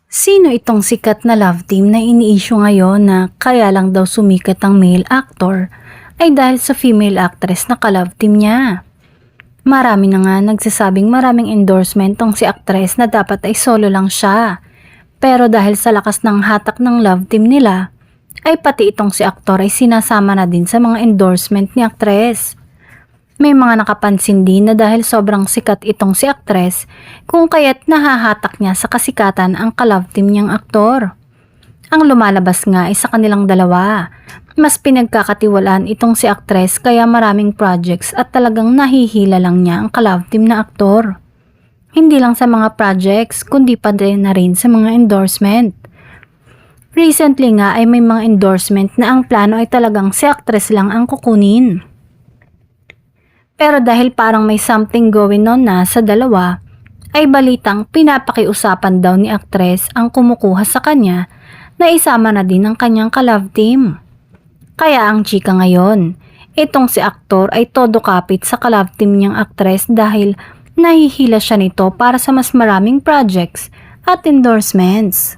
Sino itong sikat na love team na ini-issue ngayon na kaya lang daw sumikat ang male actor ay dahil sa female actress na ka-love team niya? Marami na nga nagsasabing maraming endorsement tong si actress na dapat ay solo lang siya. Pero dahil sa lakas ng hatak ng love team nila, ay pati itong si aktor ay sinasama na din sa mga endorsement ni actress. May mga nakapansin din na dahil sobrang sikat itong si actress, kung kaya't nahahatak niya sa kasikatan ang ka-love team niyang aktor. Ang lumalabas nga ay sa kanilang dalawa. Mas pinagkakatiwalaan itong si actress kaya maraming projects at talagang nahihila lang niya ang ka-love team na aktor. Hindi lang sa mga projects kundi pa din na rin sa mga endorsement. Recently nga ay may mga endorsement na ang plano ay talagang si actress lang ang kukunin. Pero dahil parang may something going on na sa dalawa, ay balitang pinapakiusapan daw ni actress ang kumukuha sa kanya na isama na din ang kanyang ka-love team. Kaya ang chika ngayon, itong si aktor ay todo kapit sa ka-love team niyang actress dahil nahihila siya nito para sa mas maraming projects at endorsements.